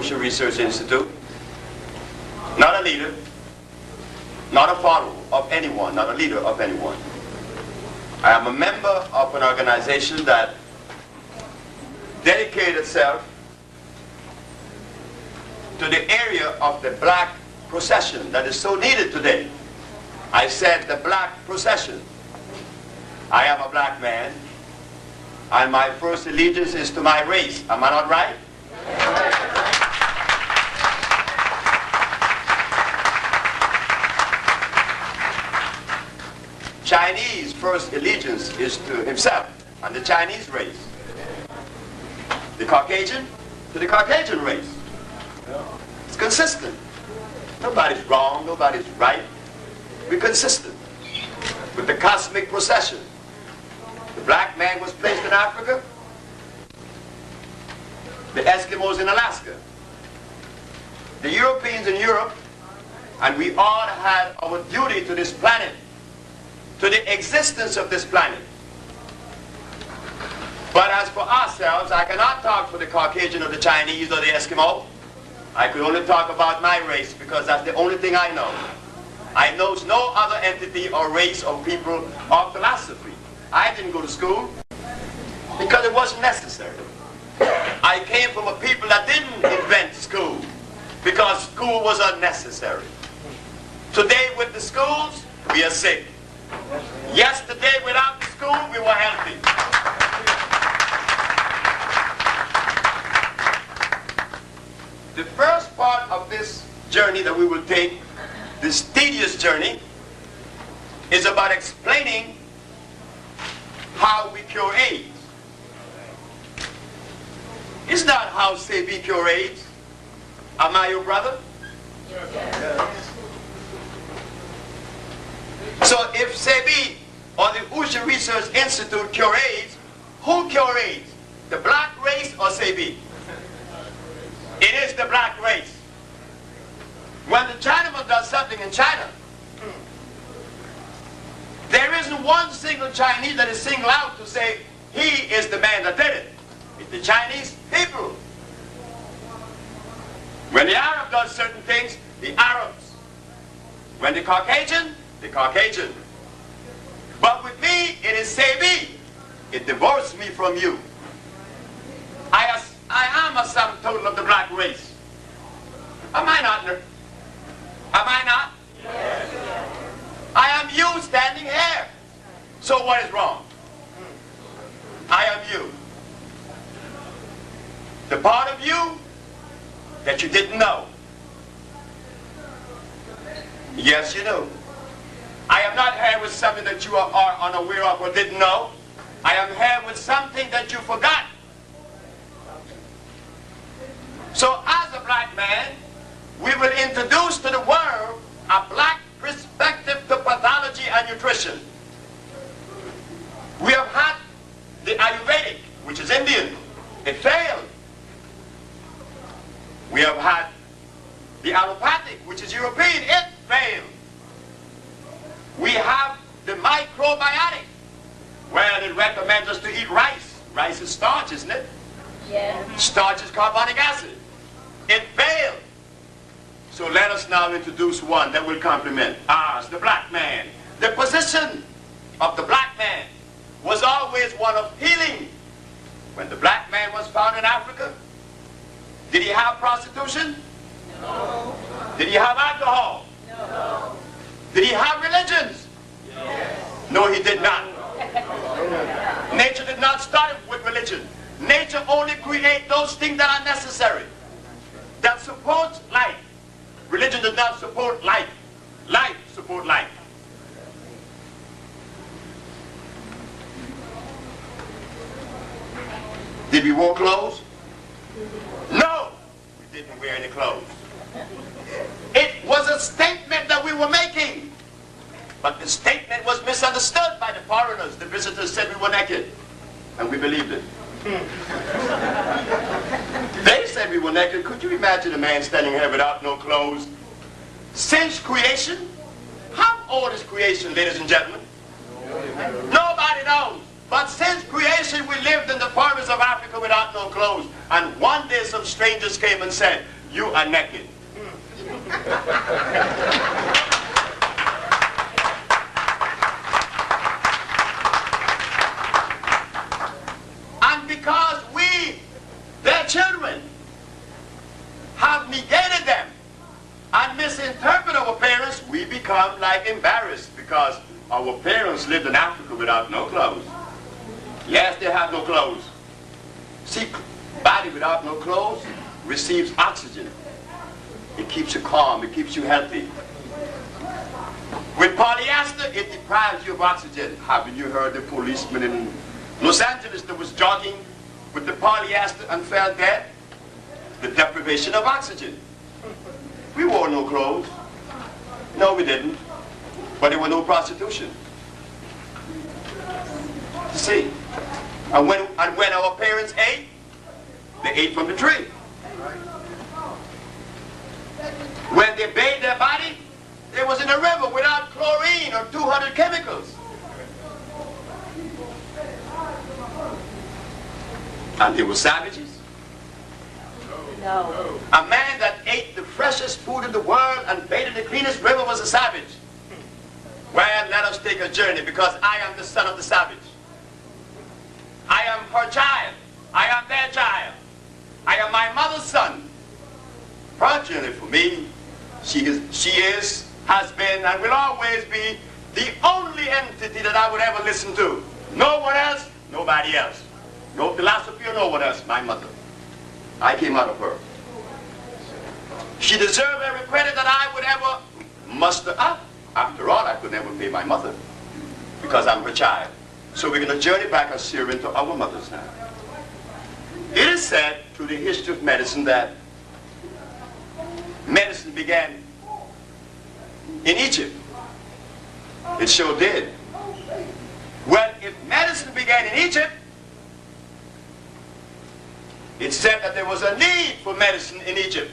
Ocean Research Institute. Not a leader, not a follower of anyone, not a leader of anyone. I am a member of an organization that dedicated itself to the area of the black procession that is so needed today. I said the black procession. I am a black man, and my first allegiance is to my race. Am I not right? Chinese first allegiance is to himself and the Chinese race. The Caucasian to the Caucasian race. It's consistent. Nobody's wrong, nobody's right. We're consistent with the cosmic procession. The black man was placed in Africa, the Eskimos in Alaska, the Europeans in Europe, and we all had our duty to this planet, to the existence of this planet. But as for ourselves, I cannot talk for the Caucasian or the Chinese or the Eskimo. I could only talk about my race because that's the only thing I know. I know no other entity or race or people or philosophy. I didn't go to school because it wasn't necessary. I came from a people that didn't invent school because school was unnecessary. Today with the schools, we are sick. Yesterday without the school, we were healthy. The first part of this journey that we will take, this tedious journey, is about explaining how we cure AIDS. It's not how Sebi cure AIDS. Am I your brother? Yes. So if Sebi or the Ocean Research Institute cure AIDS, who cure AIDS? The black race or Sebi? It is the black race. When the Chinaman does something in China, there isn't one single Chinese that is singled out to say, he is the man that did it. It's the Chinese people. When the Arab does certain things, the Arabs. When the Caucasian, the Caucasian. But with me, it is Sebi. It divorced me from you. I am a sum total of the black race. Am I not? Am I not? Yes. I am you standing here. So what is wrong? I am you. The part of you that you didn't know. Yes, you do. I am not here with something that you are unaware of or didn't know. I am here with something that you forgot. So as a black man, we will introduce to the world a black perspective to pathology and nutrition. We have had the Ayurvedic, which is Indian. It failed. We have had the allopathic, which is European. It failed. We have the microbiotic, where it recommends us to eat rice. Rice is starch, isn't it? Yeah. Starch is carbonic acid. It failed. So let us now introduce one that will complement ours, the black man. The position of the black man was always one of healing. When the black man was found in Africa, did he have prostitution? No. Did he have alcohol? No. Did he have religions? Yes. No, he did not. Nature did not start with religion. Nature only creates those things that are necessary, that supports life. Religion does not support life. Life supports life. Did we wear clothes? No, we didn't wear any clothes. It was a statement that we were making. But the statement was misunderstood by the foreigners. The visitors said we were naked. And we believed it. They said we were naked. Could you imagine a man standing here without no clothes? Since creation? How old is creation, ladies and gentlemen? Nobody knows. But since creation, we lived in the forests of Africa without no clothes. And one day some strangers came and said, you are naked. And because we, their children, have negated them and misinterpret our parents, we become like embarrassed because our parents lived in Africa without no clothes. Yes, they have no clothes. See, body without no clothes receives oxygen. It keeps you calm, it keeps you healthy. With polyester, it deprives you of oxygen. Haven't you heard the policeman in Los Angeles that was jogging with the polyester and fell dead? The deprivation of oxygen. We wore no clothes. No, we didn't. But there was no prostitution. You see? And when our parents ate, they ate from the tree. When they bathed their body, it was in a river without chlorine or 200 chemicals. And they were savages. No. A man that ate the freshest food in the world and bathed in the cleanest river was a savage. Well, let us take a journey, because I am the son of the savage. I am her child. I am their child. I am my mother's son. Fortunately for me, she is, has been, and will always be the only entity that I would ever listen to. No one else, nobody else. No philosophy or no one else, my mother. I came out of her. She deserved every credit that I would ever muster up. After all, I could never pay my mother because I'm her child. So we're going to journey back and steer into our mothers now. It is said through the history of medicine that medicine began in Egypt. It sure did. Well, if medicine began in Egypt, it said that there was a need for medicine in Egypt.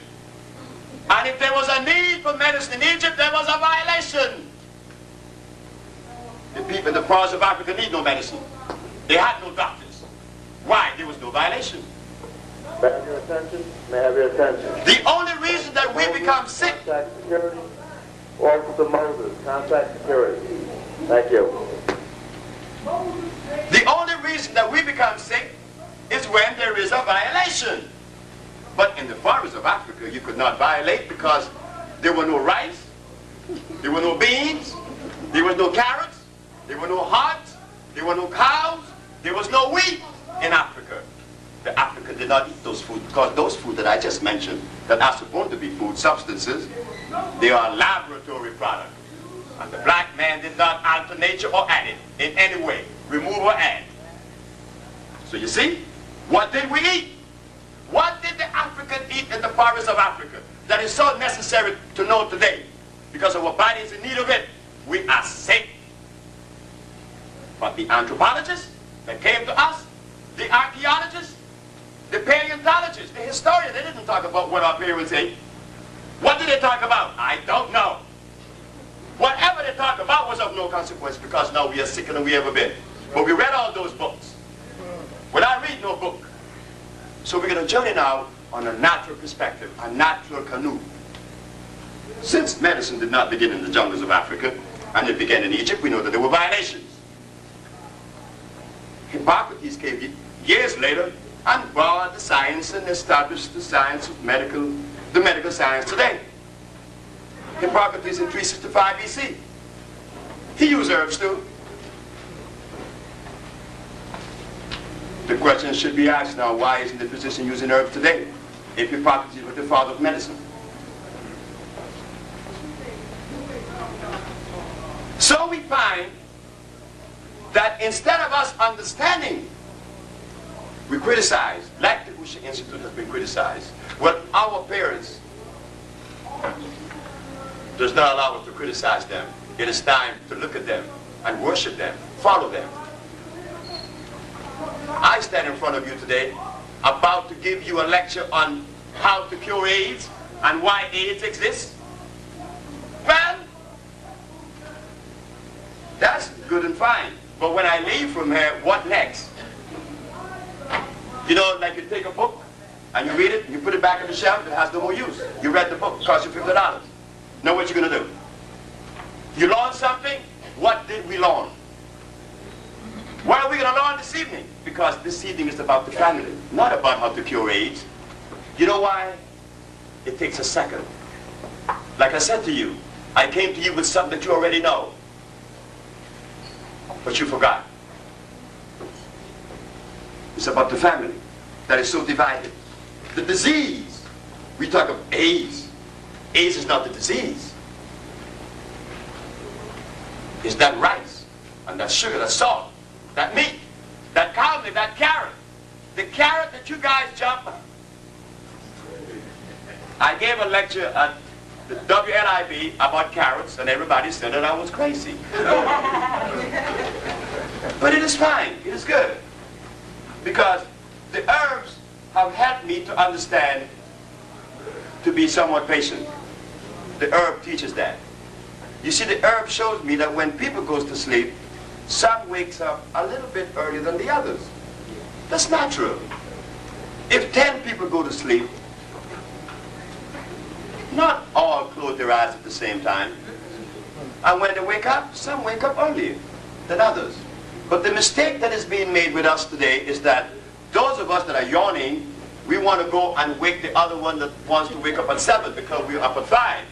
And if there was a need for medicine in Egypt, there was a violation. The people in the parts of Africa need no medicine. They had no doctors. Why? There was no violation. May I have your attention? May I have your attention? The only reason that we become sick. Contact security. Officer Moses, contact security. Thank you. The only reason that we become sick is when there is a violation. But in the forests of Africa, you could not violate because there were no rice, there were no beans, there was no carrots, there were no hogs, there were no cows, there was no wheat in Africa. The African did not eat those foods because those foods that I just mentioned that are supposed to be food substances, they are laboratory products. And the black man did not alter nature or add it in any way, remove or add. So you see, what did we eat? What did the African eat in the forests of Africa that is so necessary to know today? Because our body is in need of it. We are sick. But the anthropologists that came to us, the archaeologists, the paleontologists, the historians, they didn't talk about what our parents ate. What did they talk about? I don't know. Whatever they talked about was of no consequence because now we are sicker than we ever been. But we read all those books. Well, I read no book. So we're going to journey now on a natural perspective, a natural canoe. Since medicine did not begin in the jungles of Africa, and it began in Egypt, we know that there were violations. Hippocrates came years later and brought the science and established the science of the medical science today. Hippocrates in 365 BC. He used herbs too. The question should be asked now, why isn't the physician using herbs today if Hippocrates was the father of medicine? So we find that instead of us understanding, we criticize, like the Usha Institute has been criticized. Well, our parents does not allow us to criticize them. It is time to look at them and worship them, follow them. I stand in front of you today about to give you a lecture on how to cure AIDS and why AIDS exists. Well, that's good and fine. But when I leave from here, what next? You know, like you take a book and you read it, you put it back on the shelf, it has no more use. You read the book, it cost you $50. Now what you gonna do? You learn something? What did we learn? What are we gonna learn this evening? Because this evening is about the family, not about how to cure AIDS. You know why? It takes a second. Like I said to you, I came to you with something that you already know, but you forgot. It's about the family that is so divided. The disease, we talk of AIDS. AIDS is not the disease. It's that rice, and that sugar, that salt, that meat, that cow meat, that carrot. The carrot that you guys jump. I gave a lecture at the WNIB about carrots, and everybody said that I was crazy. But it is fine, it is good. Because the herbs have helped me to understand, to be somewhat patient. The herb teaches that. You see, the herb shows me that when people goes to sleep, some wakes up a little bit earlier than the others. That's natural. If 10 people go to sleep, not all close their eyes at the same time. And when they wake up, some wake up earlier than others. But the mistake that is being made with us today is that those of us that are yawning, we want to go and wake the other one that wants to wake up at 7 because we're up at 5.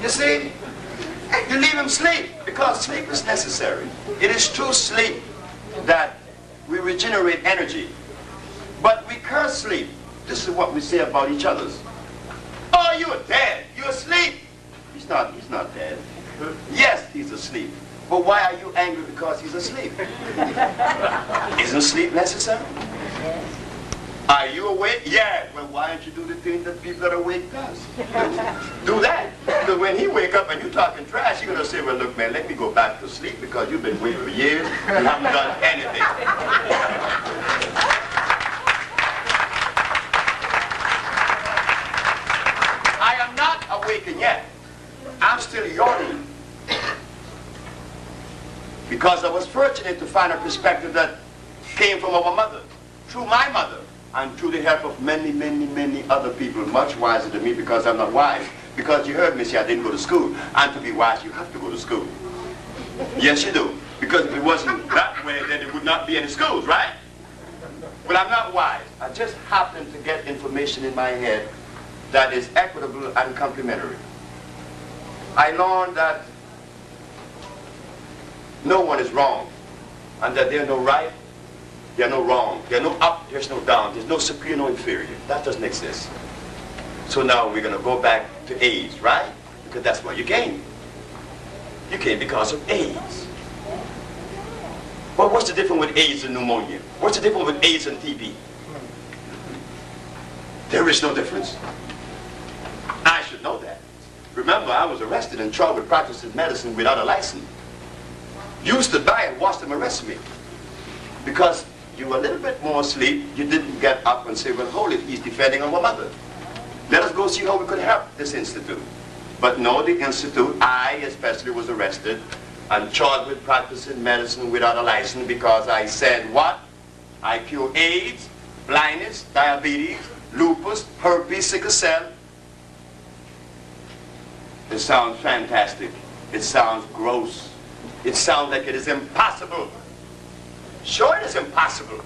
You see? You leave him sleep because sleep is necessary. It is through sleep that we regenerate energy. But we curse sleep. This is what we say about each other. Oh, you're dead. You're asleep. He's not dead. Yes, he's asleep. But why are you angry because he's asleep? Isn't sleep necessary? Are you awake? Yeah. Well, why don't you do the thing that people that are awake does? Do that. Because when he wake up and you talking trash, you're going to say, well, look, man, let me go back to sleep because you've been awake for years and haven't done anything. I am not awakened yet. I'm still yawning. Because I was fortunate to find a perspective that came from our mother, through my mother, and through the help of many, many, many other people, much wiser than me because I'm not wise. Because you heard me say I didn't go to school. And to be wise, you have to go to school. Yes, you do. Because if it wasn't that way, then there would not be any schools, right? But I'm not wise. I just happen to get information in my head that is equitable and complementary. I learned that no one is wrong, and that there's no right, there's no wrong, there's no up, there's no down, there's no superior, no inferior. That doesn't exist. So now we're going to go back to AIDS, right? Because that's why you came. You came because of AIDS. Well, what's the difference with AIDS and pneumonia? What's the difference with AIDS and TB? There is no difference. I should know that. Remember, I was arrested and tried with practicing medicine without a license. You stood by and watched them arrest me. Because you were a little bit more asleep, you didn't get up and say, well, hold it, he's defending our mother. Let us go see how we could help this institute. But no, the institute, I especially was arrested and charged with practicing medicine without a license because I said what? I cure AIDS, blindness, diabetes, lupus, herpes, sickle cell. It sounds fantastic. It sounds gross. It sounds like it is impossible. Sure, it is impossible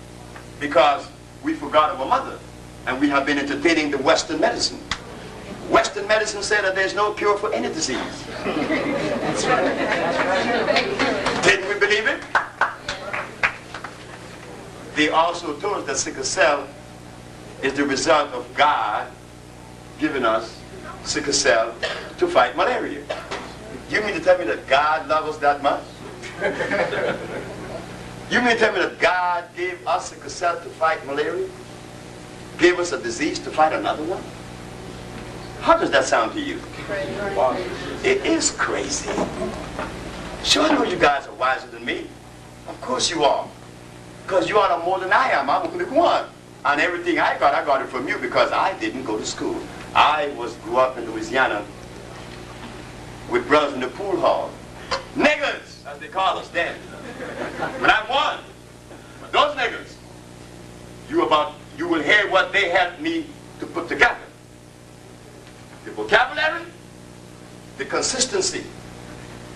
because we forgot our mother and we have been entertaining the Western medicine. Western medicine said that there's no cure for any disease. That's right. Didn't we believe it? They also told us that sickle cell is the result of God giving us sickle cell to fight malaria. You mean to tell me that God loves us that much? You mean to tell me that God gave us sickle cell to fight malaria? Gave us a disease to fight another one? How does that sound to you? It is crazy. Sure, I know you guys are wiser than me. Of course you are. Because you are more than I am. I'm only one. And everything I got it from you because I didn't go to school. I grew up in Louisiana with brothers in the pool hall. Niggers, as they call us then. But I'm one. But those niggers, you will hear what they helped me to put together. The vocabulary, the consistency,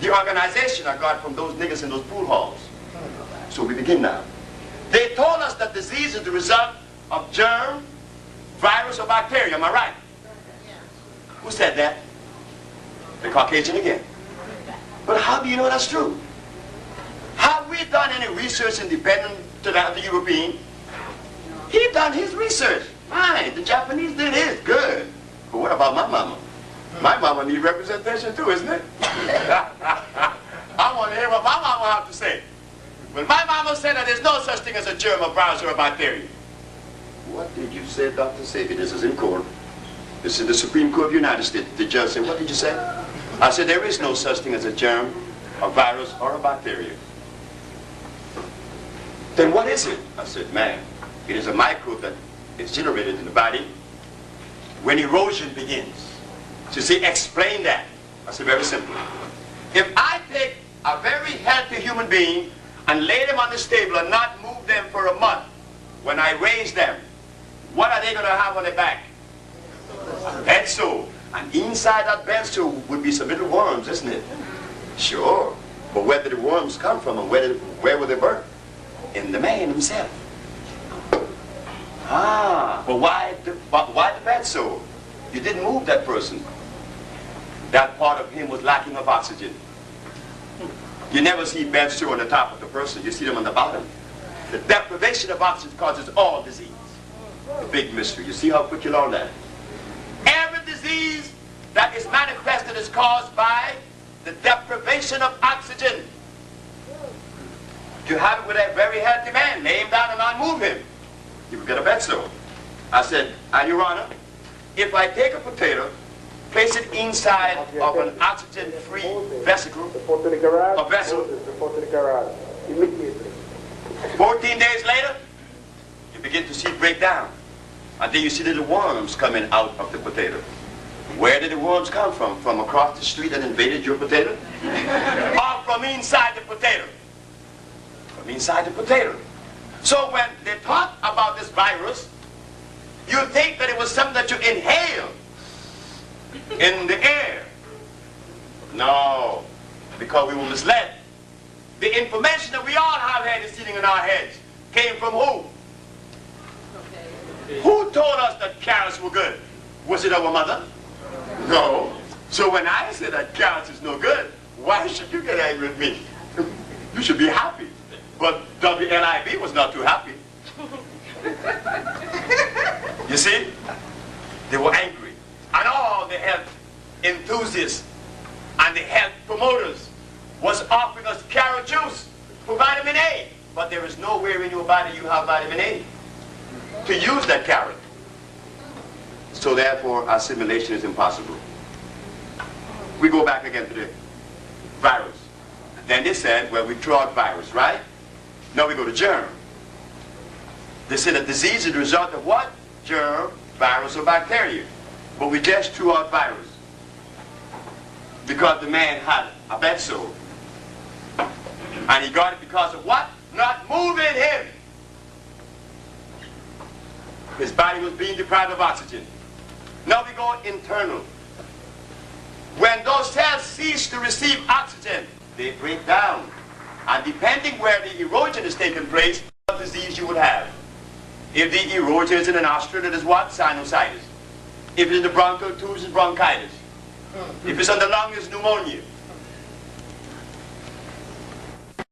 the organization I got from those niggers in those pool halls. So we begin now. They told us that disease is the result of germ, virus, or bacteria. Am I right? Who said that? The Caucasian again. But how do you know that's true? Have we done any research independent to that of the European? He done his research. Fine. The Japanese did his. Good. But what about my mama? My mama needs representation too, isn't it? I want to hear what my mama have to say. Well, my mama said that there's no such thing as a germ, a virus, or a bacteria. What did you say, Dr. Sebi? This is in court. This is the Supreme Court of the United States. The judge said, what did you say? I said, there is no such thing as a germ, a virus, or a bacteria. Then what is it? I said, man, it is a microbe that is generated in the body when erosion begins. So see, explain that. I said, very simple. If I take a very healthy human being and lay them on this table and not move them for a month, when I raise them, what are they going to have on their back? A bed sore. And inside that bed sore would be some little worms, isn't it? Sure. But where did the worms come from and where were they birthed? In the man himself. Ah, but why the bed sore? You didn't move that person. That part of him was lacking of oxygen. You never see bed sore on the top of the person. You see them on the bottom. The deprivation of oxygen causes all disease. The big mystery. You see how quick you learn that? Every disease that is manifested is caused by the deprivation of oxygen. You have it with a very healthy man. Lay him down and not move him. You will get a bed sore. I said, Your Honor, if I take a potato, place it inside of an oxygen-free vesicle, a vessel, 14 days later, you begin to see it break down. And then you see little worms coming out of the potato. Where did the worms come from? From across the street that invaded your potato? Or from inside the potato? From inside the potato. So when they talk about this virus, you think that it was something that you inhale in the air. No, because we were misled. The information that we all have had is sitting in our heads came from who? Who told us that carrots were good? Was it our mother? No. So when I say that carrots is no good, why should you get angry with me? You should be happy. But WNIB was not too happy. You see? They were angry. And all the health enthusiasts and the health promoters was offering us carrot juice for vitamin A. But there is nowhere in your body you have vitamin A to use that carrot. So therefore, assimilation is impossible. We go back again to the virus. Then they said, well, we threw out virus, right? Now we go to germ. They said that disease is the result of what? Germ, virus, or bacteria. But we just threw out virus because the man had a bed sore. And he got it because of what? Not moving him. His body was being deprived of oxygen. Now we go internal. When those cells cease to receive oxygen, they break down. And depending where the erosion is taking place, what disease you will have. If the erosion is in the nostril, it is what? Sinusitis. If it's in the bronchial tubes, it's bronchitis. If it's on the lung, it's pneumonia.